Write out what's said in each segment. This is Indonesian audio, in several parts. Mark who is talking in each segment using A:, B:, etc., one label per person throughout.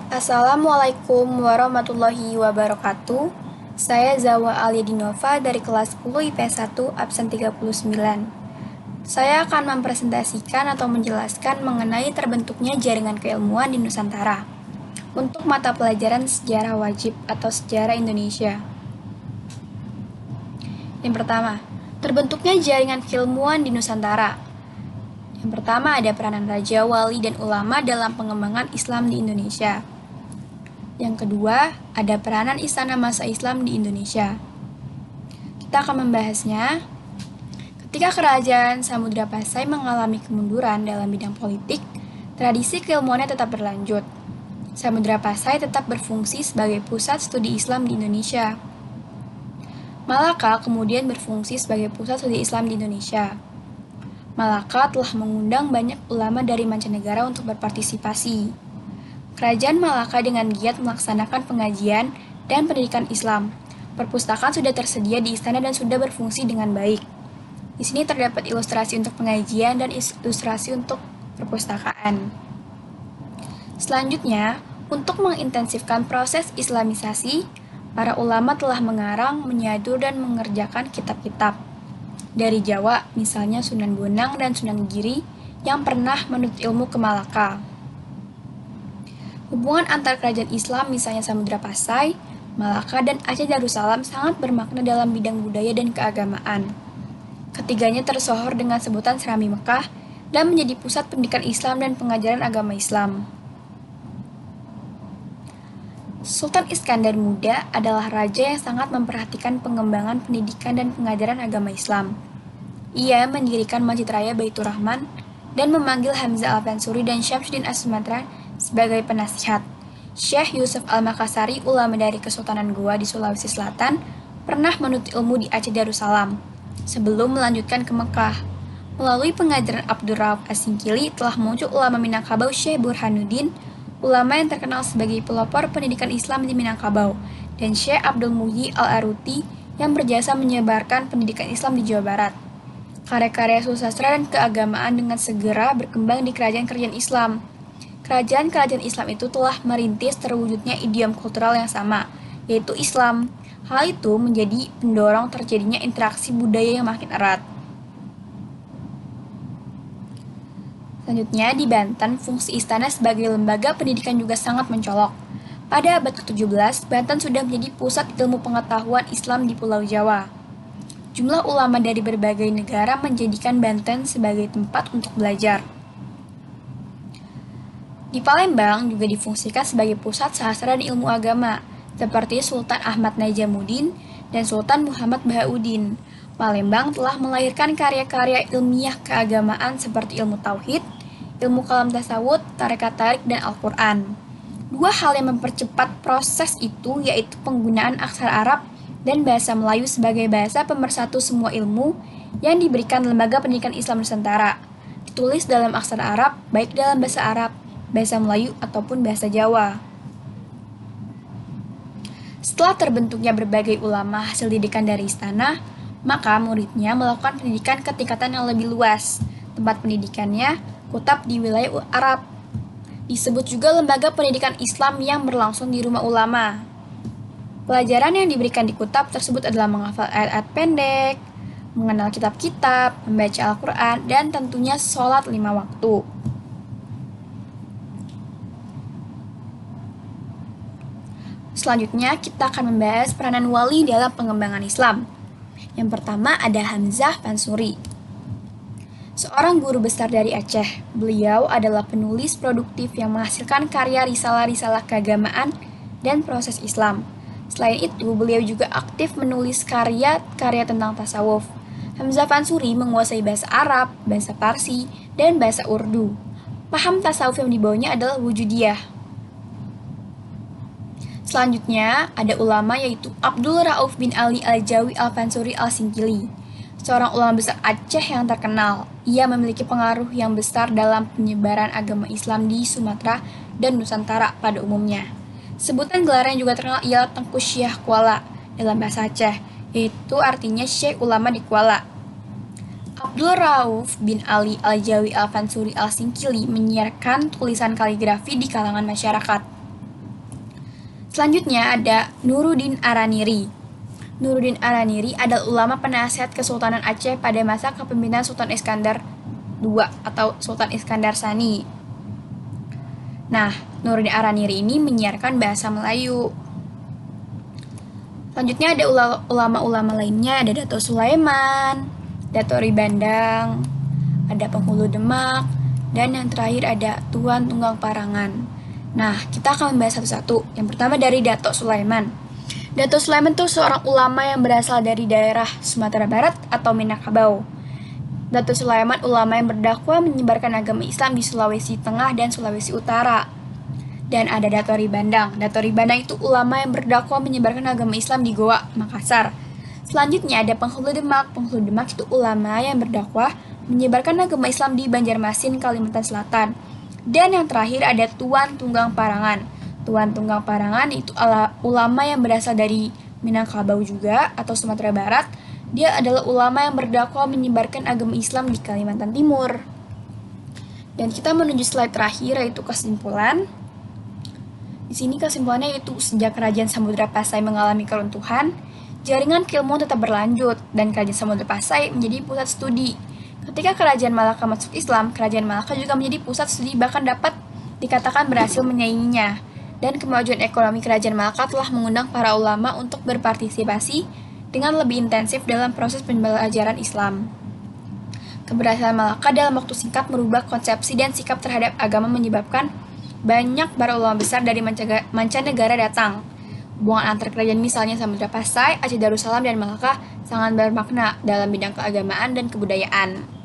A: Assalamualaikum warahmatullahi wabarakatuh. Saya Zawa Aliadinova dari kelas 10 IP 1 absen 39. Saya akan mempresentasikan atau menjelaskan mengenai terbentuknya jaringan keilmuan di Nusantara untuk mata pelajaran sejarah wajib atau sejarah Indonesia. Yang pertama, terbentuknya jaringan keilmuan di Nusantara. Yang pertama ada peranan raja, wali, dan ulama dalam pengembangan Islam di Indonesia. Yang kedua, ada peranan istana masa Islam di Indonesia. Kita akan membahasnya. Ketika kerajaan Samudra Pasai mengalami kemunduran dalam bidang politik, tradisi keilmuannya tetap berlanjut. Samudra Pasai tetap berfungsi sebagai pusat studi Islam di Indonesia. Malaka kemudian berfungsi sebagai pusat studi Islam di Indonesia. Malaka telah mengundang banyak ulama dari mancanegara untuk berpartisipasi. Kerajaan Malaka dengan giat melaksanakan pengajian dan pendidikan Islam. Perpustakaan sudah tersedia di istana dan sudah berfungsi dengan baik. Di sini terdapat ilustrasi untuk pengajian dan ilustrasi untuk perpustakaan. Selanjutnya, untuk mengintensifkan proses Islamisasi, para ulama telah mengarang, menyadur, dan mengerjakan kitab-kitab. Dari Jawa, misalnya Sunan Bonang dan Sunan Giri, yang pernah menuntut ilmu ke Malaka. Hubungan antar kerajaan Islam misalnya Samudra Pasai, Malaka, dan Aceh Darussalam sangat bermakna dalam bidang budaya dan keagamaan. Ketiganya tersohor dengan sebutan Serambi Mekah dan menjadi pusat pendidikan Islam dan pengajaran agama Islam. Sultan Iskandar Muda adalah raja yang sangat memperhatikan pengembangan pendidikan dan pengajaran agama Islam. Ia mendirikan Masjid Raya Baitur Rahman dan memanggil Hamzah Al-Fansuri dan Syamsuddin As-Sumatran sebagai penasihat. Syekh Yusuf Al-Makassari, ulama dari Kesultanan Goa di Sulawesi Selatan, pernah menuntut ilmu di Aceh Darussalam sebelum melanjutkan ke Mekah. Melalui pengajaran Abdul Rauf As-Singkili telah muncul ulama Minangkabau Syekh Burhanuddin, ulama yang terkenal sebagai pelopor pendidikan Islam di Minangkabau, dan Syekh Abdul Muhyi Al-Aruti yang berjasa menyebarkan pendidikan Islam di Jawa Barat. Karya-karya susastra dan keagamaan dengan segera berkembang di kerajaan-kerajaan Islam. Kerajaan-kerajaan Islam itu telah merintis terwujudnya idiom kultural yang sama, yaitu Islam. Hal itu menjadi pendorong terjadinya interaksi budaya yang makin erat. Selanjutnya, di Banten, fungsi istana sebagai lembaga pendidikan juga sangat mencolok. Pada abad ke-17, Banten sudah menjadi pusat ilmu pengetahuan Islam di Pulau Jawa. Jumlah ulama dari berbagai negara menjadikan Banten sebagai tempat untuk belajar. Di Palembang juga difungsikan sebagai pusat sastra dan ilmu agama, seperti Sultan Ahmad Najamuddin dan Sultan Muhammad Bahauddin. Palembang telah melahirkan karya-karya ilmiah keagamaan seperti ilmu tauhid, ilmu kalam tasawuf, tarekat-tarik, dan Al-Quran. Dua hal yang mempercepat proses itu yaitu penggunaan aksara Arab dan bahasa Melayu sebagai bahasa pemersatu semua ilmu yang diberikan Lembaga Pendidikan Islam Nusantara, ditulis dalam aksara Arab, baik dalam bahasa Arab, bahasa Melayu, ataupun bahasa Jawa. Setelah terbentuknya berbagai ulama hasil didikan dari istana, maka muridnya melakukan pendidikan ke tingkatan yang lebih luas. Tempat pendidikannya kutab di wilayah Arab. Disebut juga lembaga pendidikan Islam yang berlangsung di rumah ulama. Pelajaran yang diberikan di kutab tersebut adalah menghafal ayat-ayat pendek, mengenal kitab-kitab, membaca Al-Quran, dan tentunya sholat 5 waktu. Selanjutnya, kita akan membahas peranan wali dalam pengembangan Islam. Yang pertama ada Hamzah Fansuri. Seorang guru besar dari Aceh, beliau adalah penulis produktif yang menghasilkan karya risalah-risalah keagamaan dan proses Islam. Selain itu, beliau juga aktif menulis karya-karya tentang tasawuf. Hamzah Fansuri menguasai bahasa Arab, bahasa Parsi, dan bahasa Urdu. Paham tasawuf yang dibawanya adalah Wujudiyah. Selanjutnya, ada ulama yaitu Abdul Rauf bin Ali Al-Jawi Al-Fansuri Al-Singkili, seorang ulama besar Aceh yang terkenal. Ia memiliki pengaruh yang besar dalam penyebaran agama Islam di Sumatera dan Nusantara pada umumnya. Sebutan gelar yang juga terkenal ialah Tengku Syekh Kuala dalam bahasa Aceh, yaitu artinya Syekh Ulama di Kuala. Abdul Rauf bin Ali Al-Jawi Al-Fansuri Al-Singkili menyiarkan tulisan kaligrafi di kalangan masyarakat. Selanjutnya ada Nuruddin Araniri. Nuruddin Araniri adalah ulama penasihat Kesultanan Aceh pada masa kepemimpinan Sultan Iskandar II atau Sultan Iskandar Sani. Nah, Nuruddin Araniri ini menyiarkan bahasa Melayu. Selanjutnya ada ulama-ulama lainnya, ada Dato Sulaiman, Dato Ribandang, ada Penghulu Demak, dan yang terakhir ada Tuan Tunggang Parangan. Nah, kita akan membahas satu-satu. Yang pertama dari Dato Sulaiman. Dato Sulaiman itu seorang ulama yang berasal dari daerah Sumatera Barat atau Minangkabau. Dato Sulaiman ulama yang berdakwah menyebarkan agama Islam di Sulawesi Tengah dan Sulawesi Utara. Dan ada Dato Ribandang. Dato Ribandang itu ulama yang berdakwah menyebarkan agama Islam di Goa, Makassar. Selanjutnya ada Penghulu Demak. Penghulu Demak itu ulama yang berdakwah menyebarkan agama Islam di Banjarmasin, Kalimantan Selatan. Dan yang terakhir ada Tuan Tunggang Parangan. Tuan Tunggang Parangan itu ulama yang berasal dari Minangkabau juga atau Sumatera Barat. Dia adalah ulama yang berdakwah menyebarkan agama Islam di Kalimantan Timur. Dan kita menuju slide terakhir yaitu kesimpulan. Di sini kesimpulannya yaitu sejak Kerajaan Samudra Pasai mengalami keruntuhan, jaringan keilmuan tetap berlanjut dan Kerajaan Samudra Pasai menjadi pusat studi. Ketika Kerajaan Malaka masuk Islam, Kerajaan Malaka juga menjadi pusat studi bahkan dapat dikatakan berhasil menyainginya. Dan kemajuan ekonomi Kerajaan Malaka telah mengundang para ulama untuk berpartisipasi dengan lebih intensif dalam proses pembelajaran Islam. Keberhasilan Malaka dalam waktu singkat merubah konsepsi dan sikap terhadap agama menyebabkan banyak para ulama besar dari mancanegara datang. Hubungan antar kerajaan misalnya Samudra Pasai, Aceh Darussalam, dan Malaka sangat bermakna dalam bidang keagamaan dan kebudayaan.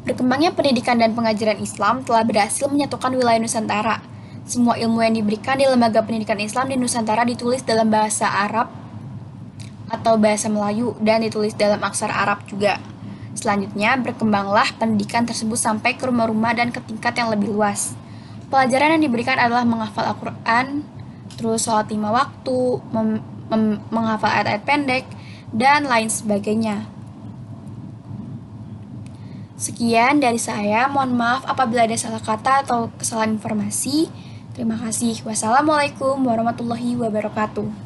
A: Berkembangnya pendidikan dan pengajaran Islam telah berhasil menyatukan wilayah Nusantara. Semua ilmu yang diberikan di lembaga pendidikan Islam di Nusantara ditulis dalam bahasa Arab atau bahasa Melayu dan ditulis dalam aksara Arab juga. Selanjutnya, berkembanglah pendidikan tersebut sampai ke rumah-rumah dan ke tingkat yang lebih luas. Pelajaran yang diberikan adalah menghafal Al-Quran, terus sholat 5 waktu, menghafal ayat-ayat pendek, dan lain sebagainya. Sekian dari saya, mohon maaf apabila ada salah kata atau kesalahan informasi. Terima kasih. Wassalamualaikum warahmatullahi wabarakatuh.